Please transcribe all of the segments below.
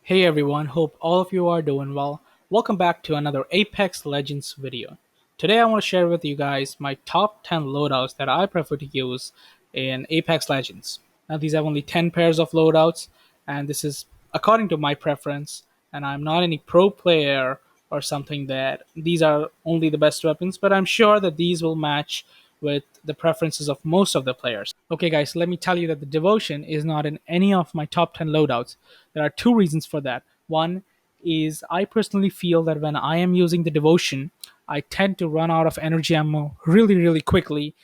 Hey everyone, hope all of you are doing well. Welcome back to another Apex Legends video. Today I want to share with you guys my top 10 loadouts that I prefer to use in Apex Legends. Now these have only 10 pairs of loadouts and this is according to my preference, and I'm not any pro player or something that these are only the best weapons, but I'm sure that these will match with the preferences of most of the players. Okay, guys, let me tell you that the devotion is not in any of my top 10 loadouts. There are two reasons for that. One is I personally feel that when I am using the devotion, I tend to run out of energy ammo really, really quickly.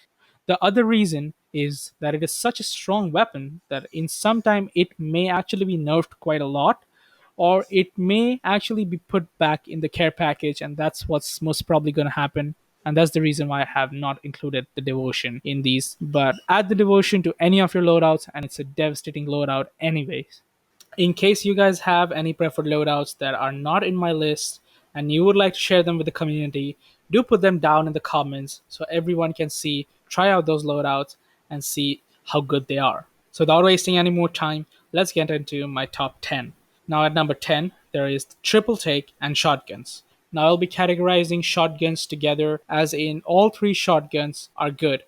The other reason is that it is such a strong weapon that in some time it may actually be nerfed quite a lot, or it may actually be put back in the care package, and that's what's most probably going to happen. And that's the reason why I have not included the devotion in these. But add the devotion to any of your loadouts, and it's a devastating loadout, anyways. In case you guys have any preferred loadouts that are not in my list and you would like to share them with the community, do put them down in the comments so everyone can see, try out those loadouts, and see how good they are. So, without wasting any more time, let's get into my top 10. Now, at number 10, there is triple take and shotguns. Now, I'll be categorizing shotguns together, as in all three shotguns are good.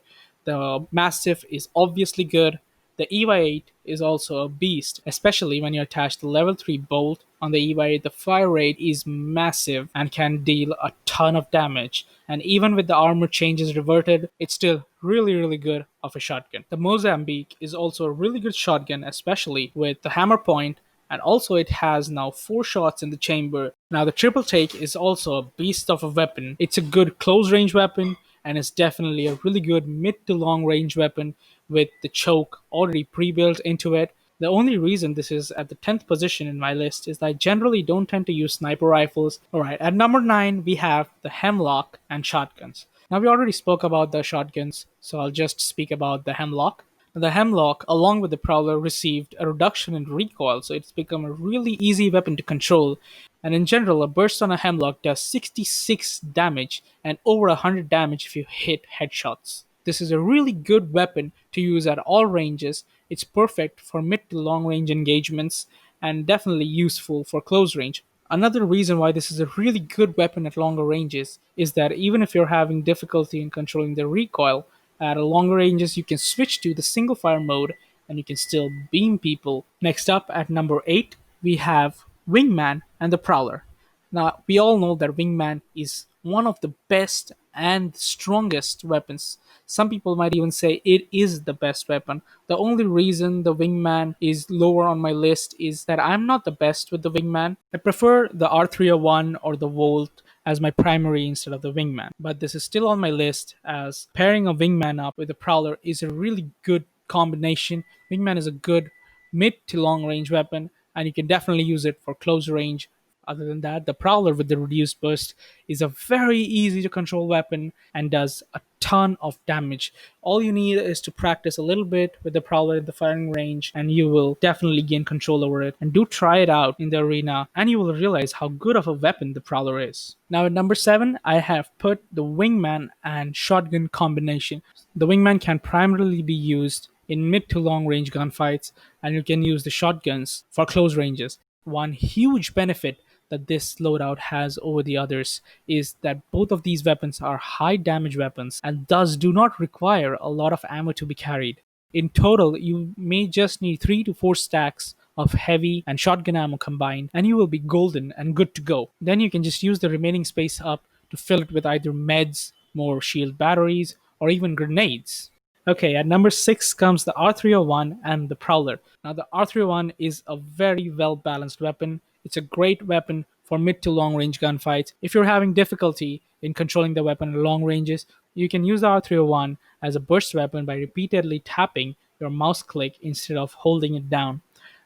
The Mastiff is obviously good. The EY8 is also a beast, especially when you attach the level 3 bolt on the EY8. The fire rate is massive and can deal a ton of damage. And even with the armor changes reverted, it's still really, really good of a shotgun. The Mozambique is also a really good shotgun, especially with the hammer point, and also it has now 4 shots in the chamber. Now the triple take is also a beast of a weapon. It's a good close range weapon, and it's definitely a really good mid to long range weapon with the choke already pre-built into it. The only reason this is at the 10th position in my list is that I generally don't tend to use sniper rifles. Alright, at number 9 we have the Hemlock and shotguns. Now we already spoke about the shotguns, so I'll just speak about the Hemlock. The Hemlock, along with the Prowler, received a reduction in recoil, so it's become a really easy weapon to control. And in general, a burst on a Hemlock does 66 damage and over 100 damage if you hit headshots. This is a really good weapon to use at all ranges. It's perfect for mid to long range engagements and definitely useful for close range. Another reason why this is a really good weapon at longer ranges is that even if you're having difficulty in controlling the recoil, at a longer ranges you can switch to the single fire mode and you can still beam people. Next up at number 8, we have Wingman and the Prowler. Now, we all know that Wingman is one of the best and strongest weapons. Some people might even say it is the best weapon. The only reason the Wingman is lower on my list is that I'm not the best with the Wingman. I prefer the R301 or the Volt as my primary instead of the Wingman. But this is still on my list, as pairing a Wingman up with a Prowler is a really good combination. Wingman is a good mid to long range weapon, and you can definitely use it for close range. Other than that, the Prowler with the reduced burst is a very easy to control weapon and does a ton of damage. All you need is to practice a little bit with the Prowler in the firing range, and you will definitely gain control over it. And do try it out in the arena, and you will realize how good of a weapon the Prowler is. Now, at number 7, I have put the Wingman and Shotgun combination. The Wingman can primarily be used in mid to long range gunfights, and you can use the shotguns for close ranges. One huge benefit that this loadout has over the others is that both of these weapons are high damage weapons and thus do not require a lot of ammo to be carried. In total, you may just need 3 to 4 stacks of heavy and shotgun ammo combined, and you will be golden and good to go. Then you can just use the remaining space up to fill it with either meds, more shield batteries, or even grenades. Okay, at number 6 comes the R301 and the Prowler. Now, the R301 is a very well balanced weapon. It's a great weapon for mid to long range gunfights. If you're having difficulty in controlling the weapon at long ranges, you can use the R301 as a burst weapon by repeatedly tapping your mouse click instead of holding it down.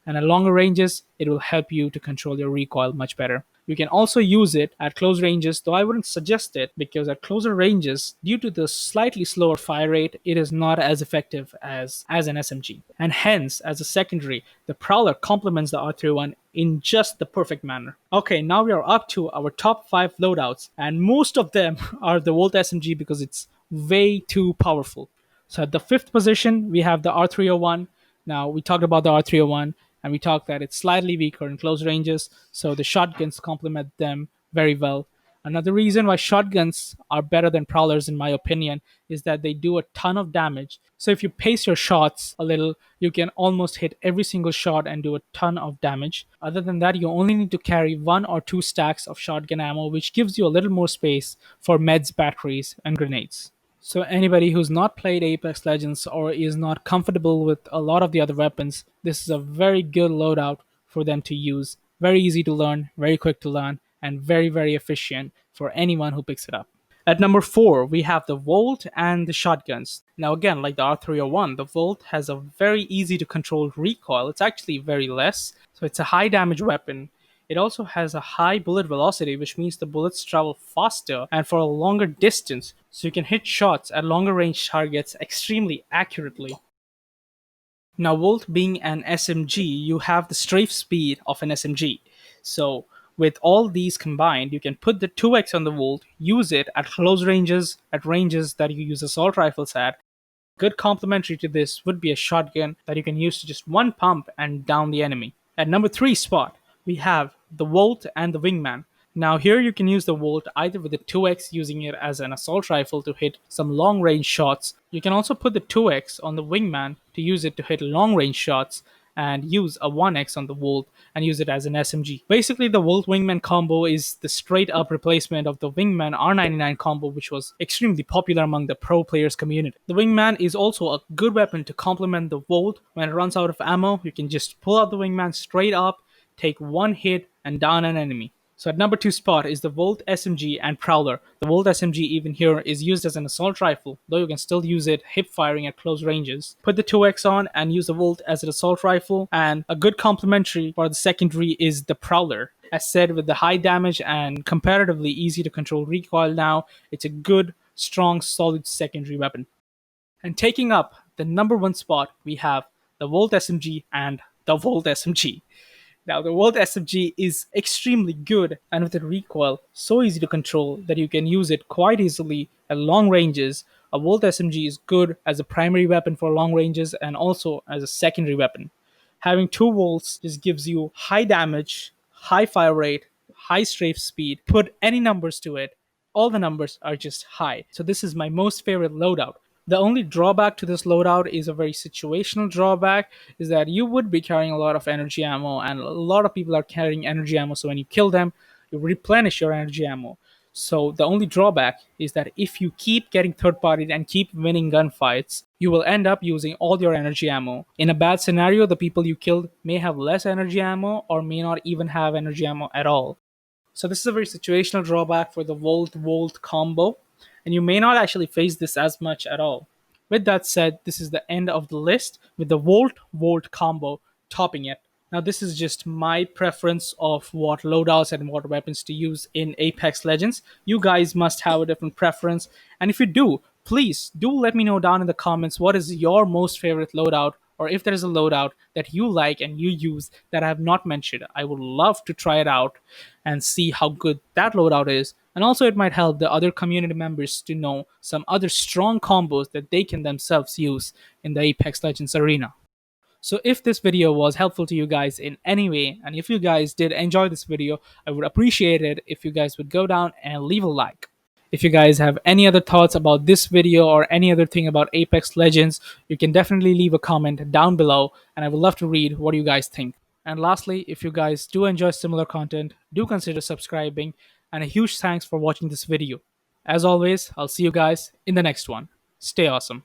And at longer ranges, it will help you to control your recoil much better. You can also use it at close ranges, though I wouldn't suggest it because at closer ranges, due to the slightly slower fire rate, it is not as effective as an SMG. And hence, as a secondary, the Prowler complements the R31 in just the perfect manner. Okay, now we are up to our top 5 loadouts, and most of them are the Volt SMG because it's way too powerful. So at the 5th position, we have the R301. Now, we talked about the R301, and we talked that it's slightly weaker in close ranges, so the shotguns complement them very well. Another reason why shotguns are better than prowlers, in my opinion, is that they do a ton of damage. So if you pace your shots a little, you can almost hit every single shot and do a ton of damage. Other than that, you only need to carry 1 or 2 stacks of shotgun ammo, which gives you a little more space for meds, batteries, and grenades. So anybody who's not played Apex Legends or is not comfortable with a lot of the other weapons, this is a very good loadout for them to use. Very easy to learn, very quick to learn, and very, very efficient for anyone who picks it up. At number 4, we have the Volt and the shotguns. Now, again, like the R301, the Volt has a very easy to control recoil. It's actually very less, so it's a high damage weapon. It also has a high bullet velocity, which means the bullets travel faster and for a longer distance, so you can hit shots at longer range targets extremely accurately. Now, Volt being an SMG, you have the strafe speed of an SMG. So, with all these combined, you can put the 2x on the Volt, use it at close ranges, at ranges that you use assault rifles at. Good complementary to this would be a shotgun that you can use to just one pump and down the enemy. At number 3 spot, we have the Volt and the Wingman. Now here you can use the Volt either with the 2x, using it as an assault rifle to hit some long range shots. You can also put the 2x on the Wingman to use it to hit long range shots, and use a 1x on the Volt and use it as an SMG. Basically, the Volt Wingman combo is the straight up replacement of the Wingman R99 combo, which was extremely popular among the pro players community. The Wingman is also a good weapon to complement the Volt. When it runs out of ammo, you can just pull out the Wingman straight up, take one hit, and down an enemy. So at number 2 spot is the Volt SMG and Prowler. The Volt SMG even here is used as an assault rifle, though you can still use it hip firing at close ranges. Put the 2x on and use the Volt as an assault rifle, and a good complementary for the secondary is the Prowler. As said, with the high damage and comparatively easy to control recoil now, it's a good, strong, solid secondary weapon. And taking up the number 1 spot, we have the Volt SMG and the Volt SMG. Now, the Volt SMG is extremely good, and with the recoil so easy to control that you can use it quite easily at long ranges. A Volt SMG is good as a primary weapon for long ranges and also as a secondary weapon. Having 2 volts just gives you high damage, high fire rate, high strafe speed. Put any numbers to it, all the numbers are just high. So this is my most favorite loadout. The only drawback to this loadout is a very situational drawback, is that you would be carrying a lot of energy ammo, and a lot of people are carrying energy ammo, so when you kill them, you replenish your energy ammo. So the only drawback is that if you keep getting third partied and keep winning gunfights, you will end up using all your energy ammo. In a bad scenario, the people you killed may have less energy ammo or may not even have energy ammo at all. So this is a very situational drawback for the Volt combo, and you may not actually face this as much at all. With that said, this is the end of the list with the Volt combo topping it. Now, this is just my preference of what loadouts and what weapons to use in Apex Legends. You guys must have a different preference, and if you do, please do let me know down in the comments what is your most favorite loadout, or if there is a loadout that you like and you use that I have not mentioned. I would love to try it out and see how good that loadout is. And also, it might help the other community members to know some other strong combos that they can themselves use in the Apex Legends arena. So if this video was helpful to you guys in any way, and if you guys did enjoy this video, I would appreciate it if you guys would go down and leave a like. If you guys have any other thoughts about this video or any other thing about Apex Legends, you can definitely leave a comment down below, and I would love to read what you guys think. And lastly, if you guys do enjoy similar content, do consider subscribing, and a huge thanks for watching this video. As always, I'll see you guys in the next one. Stay awesome.